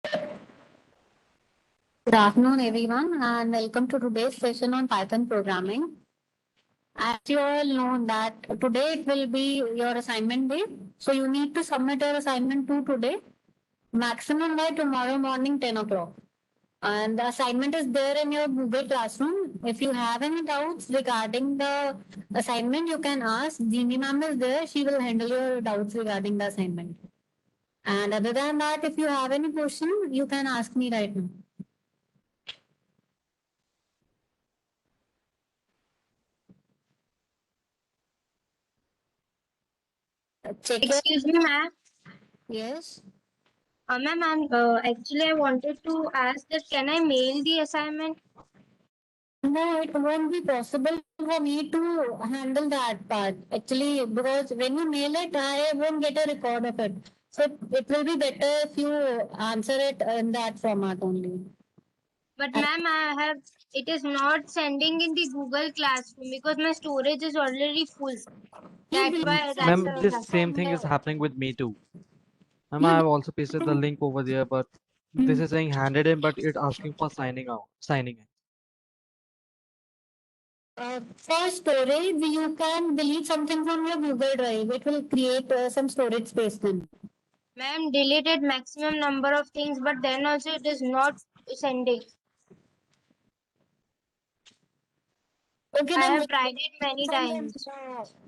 Good afternoon, everyone, and welcome to today's session on Python programming. As you all know that today it will be your assignment day, so you need to submit your assignment to today, maximum by tomorrow morning 10 o'clock. And the assignment is there in your Google Classroom. If you have any doubts regarding the assignment, you can ask. Jeannie ma'am is there. She will handle your doubts regarding the assignment. And other than that, if you have any question, you can ask me right now. Check your. Excuse me, ma'am. Yes. Ma'am, actually, I wanted to ask that can I mail the assignment? No, it won't be possible for me to handle that part actually because when you mail it, I won't get a record of it. So it will be better if you answer it in that format only. But ma'am, it is not sending in the Google Classroom because my storage is already full. You That's delete why some Ma'am, this data same from thing is the. happening with me too. Ma'am, I You have also pasted the link over there, but this is saying handed in, but it's asking for signing in. for storage, you can delete something from your Google Drive. It will create some storage space then. ma'am deleted maximum number of things, but then also it is not sending. Okay, I then have tried it many times.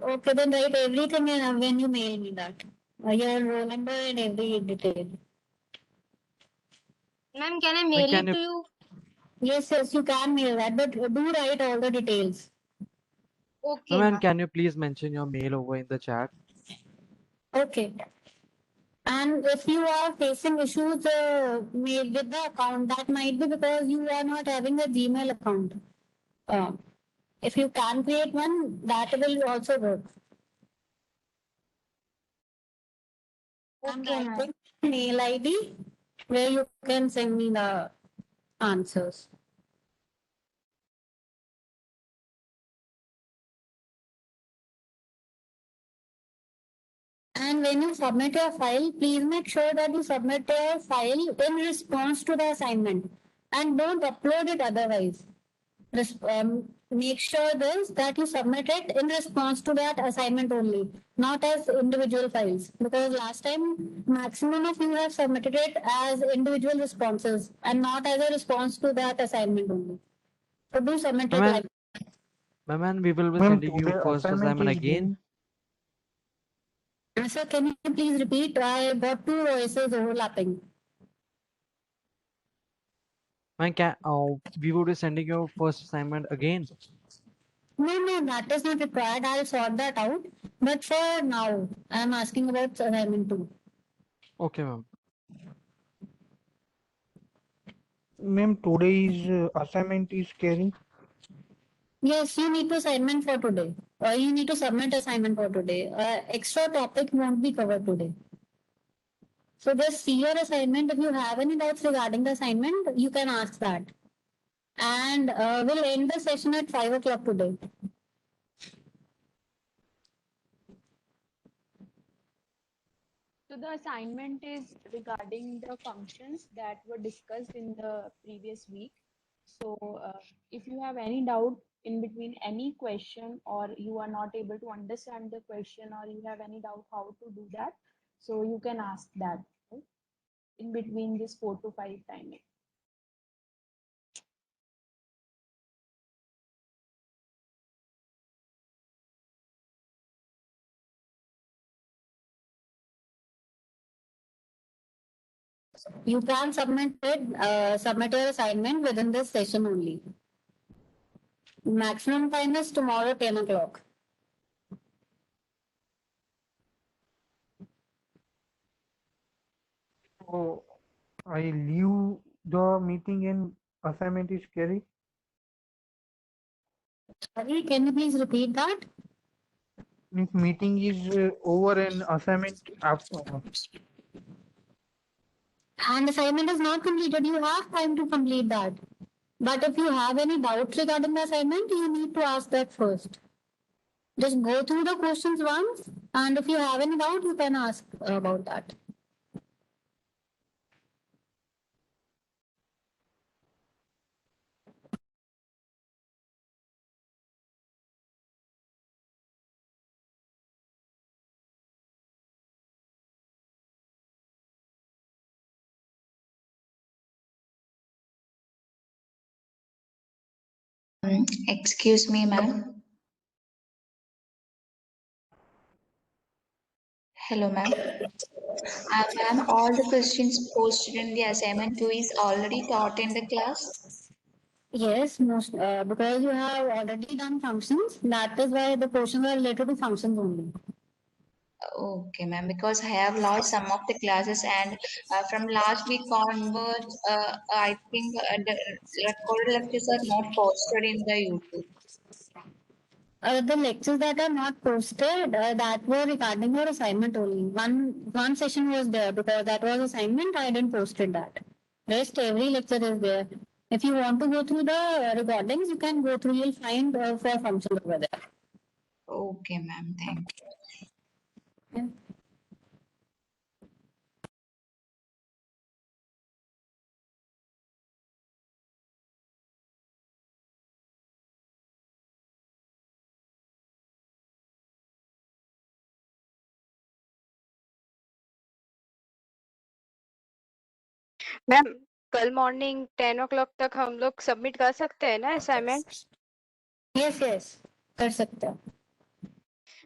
okay, then write everything in when you mail me that. Your roll number and every detail. Ma'am, can I Ma'am, mail can it you, to you? Yes, you can mail that, but do write all the details. Okay, ma'am, ma'am. can you please mention your mail over in the chat? Okay. And if you are facing issues with the account, that might be because you are not having a Gmail account. Uh, if you can create one, that will also work. I'm Okay, ma'am. writing mail ID where you can send me the answers. And when you submit your file, please make sure that you submit your file in response to the assignment and don't upload it otherwise. Make sure this that you submit it in response to that assignment only, not as individual files. Because last time, maximum of you have submitted it as individual responses and not as a response to that assignment only. So do submit it like. Ma'am, we will be Ma'am, sending you today first assignment assignment is due. again. Sir, can you please repeat? I got two voices overlapping. Ma'am, we will be sending you first assignment again. No, that is not required. I'll sort that out. But for now, I'm asking about assignment two. Okay, ma'am. Ma'am, today's assignment is carrying. Yes, you need to assignment for today. You need to submit assignment for today. Extra topic won't be covered today. So just see your assignment. If you have any doubts regarding the assignment, you can ask that. And we'll end the session at 5 o'clock today. So the assignment is regarding the functions that were discussed in the previous week. So if you have any doubt in between any question, or you are not able to understand the question, or you have any doubt how to do that, so you can ask that, right, in between this 4 to 5 timing. You can submit your assignment within this session only. Maximum time is tomorrow 10 o'clock. So I leave the meeting and assignment is carried. Sorry, can you please repeat that? Means meeting is over and assignment after. And assignment is not completed. You have time to complete that. But if you have any doubts regarding the assignment, you need to ask that first. Just go through the questions once, and if you have any doubt, you can ask about that. Excuse me, ma'am. Hello, ma'am. Ma'am, all the questions posted in the assignment 2 is already taught in the class. Yes, most because you have already done functions. That is why the questions are related to functions only. Okay, ma'am, because I have lost some of the classes and from last week onwards, I think the recorded lectures are not posted in the YouTube. The lectures that are not posted that were regarding your assignment only. One session was there because that was assignment. I didn't posted that. Rest every lecture is there. If you want to go through the recordings, you can go through. You'll find for functions over there. Okay, ma'am, thank you. Yeah. Ma'am कल morning 10 o'clock तक हम लोग submit कर सकते हैं ना assignment? Yes, yes, कर सकते हो.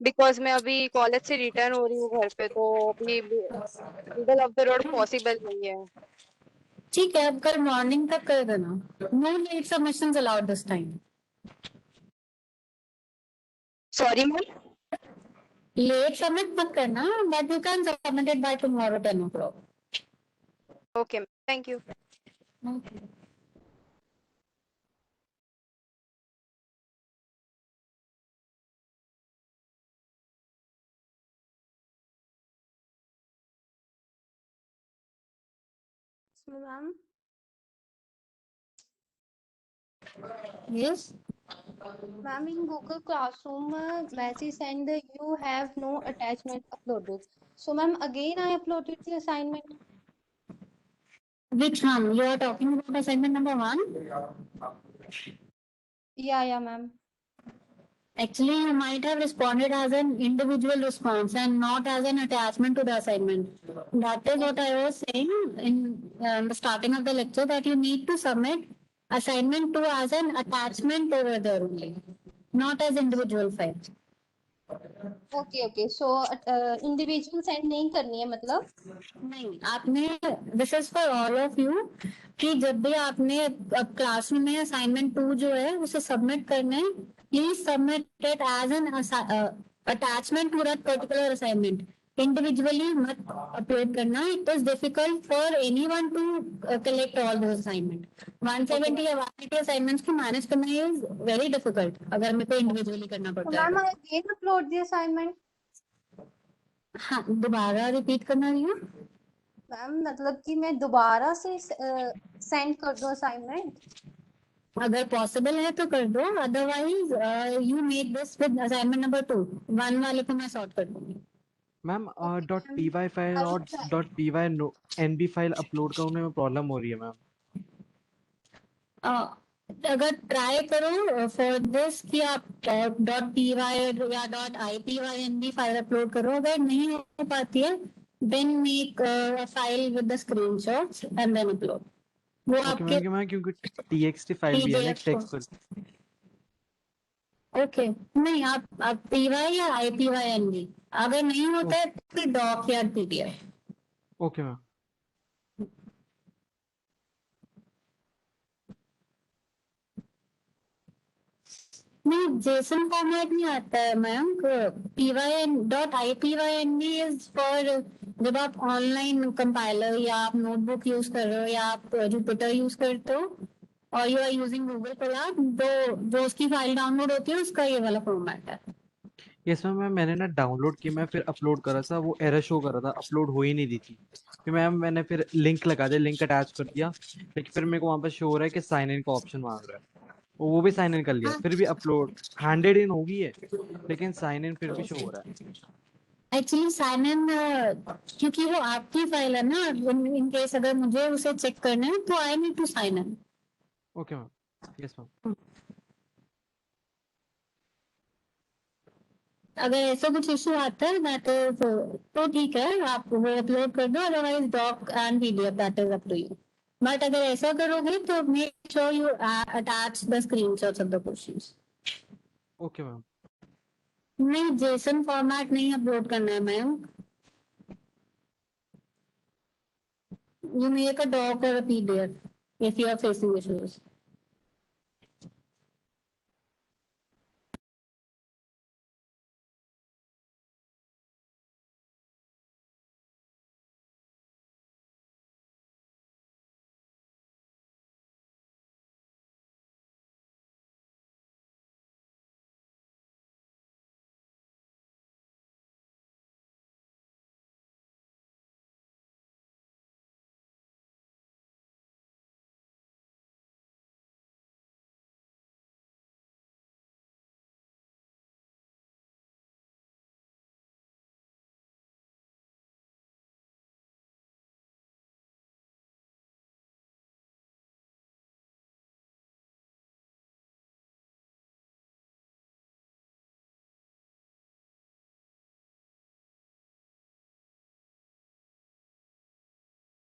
बिकॉज मैं अभी कॉलेज से रिटर्न हो रही हूँ घर पे, तो अभी middle of the road possible नहीं है. ठीक है, अब कल मॉर्निंग तक कर देना. No late submissions allowed this time. Sorry ma'am. Late submit मत करना, but you can submit it by tomorrow 10 o'clock. Okay, thank you. Okay. Ma'am, Yes. ma'am, in Google Classroom, message send you have no attachment uploaded. So, ma'am, again I uploaded the assignment. Which one? You are talking about assignment number 1? Yeah, ma'am. Actually, you might have responded as an individual response and not as an attachment to the assignment. That is what I was saying in the starting of the lecture, that you need to submit assignment 2 as an attachment over there only, not as individual file. Okay. So, individual send नहीं करनी है मतलब? नहीं, आपने this is for all of you कि जब भी आपने क्लास में असाइनमेंट 2 जो है उसे सबमिट करना है, please submit it as an attachment to that particular assignment. Individually मत अपलोड करना. It is difficult for anyone to collect all those assignment. 170 या 180 असाइनमेंट्स को मैनेज करना इज वेरी डिफिकल्ट अगर मेरे को इंडिविजुअली करना So, पड़ता है. ma'am, I again upload the assignment. हाँ, दोबारा रिपीट करना रही हूँ. मैम मतलब कि मैं दोबारा से सेंड कर दूं असाइनमेंट? अगर पॉसिबल है तो कर दो, otherwise you make this with assignment number 2. 1 वाले को मैं सॉर्ट कर दूंगी. Ma'am dot ma'am. py file I will और try. Dot py nb file upload करने में प्रॉब्लम हो रही है मैम. अगर ट्राई करो फॉर दिस कि आप डॉट पी वाई या dot I P Y N B file upload करो. अगर नहीं हो पाती है then make file with the screenshots and then upload. वो ओके आपके मैम, क्योंकि txt फाइल भी है ना एक PDF टेक्स्ट को. पर. ओके नहीं, आप पी वाई या I P Y N B. अगर नहीं होता है तो डॉक या पीडीएफ. Okay ma'am. नहीं, जेसन फॉर्मेट नहीं आता है ma'am. pyn dot I P Y N B is for जब आप ऑनलाइन कंपाइलर या आप नोटबुक यूज कर रहे हो या आप जुपिटर यूज करते हो और you are using Google Colab, तो जो उसकी फाइल डाउनलोड होती है उसका ये वाला फॉर्मेट है. यस मैम, मैंने ना डाउनलोड की, मैं फिर अपलोड करा था, वो एरर शो कर रहा था, अपलोड हो ही नहीं रही थी. फिर मैम मैंने फिर लिंक लगा दिया, लिंक अटैच कर दिया, लेकिन फिर मेरे को वहाँ पर शो हो रहा है कि साइन इन का ऑप्शन मांग रहा है. वो भी साइन इन कर लिया, फिर भी अपलोड हैंडेड इन हो गई है, लेकिन साइन इन फिर भी शो हो रहा है. एक्चुअली साइन इन क्योंकि वो आपकी फाइल है ना, इन केस अगर मुझे उसे चेक करना है तो I need to sign in. Okay ma'am. Yes ma'am. अगर ऐसा कुछ इशू आता है दैट इज तो ठीक है, आप वो अपलोड कर दो. Otherwise doc and PDF that is up to you. But अगर ऐसा करोगे तो make sure you attach the screenshots of the questions. Okay ma'am. नहीं, जेसन फॉर्मेट नहीं अपलोड करना है ma'am. You make a doc or a PDF if you are facing issues.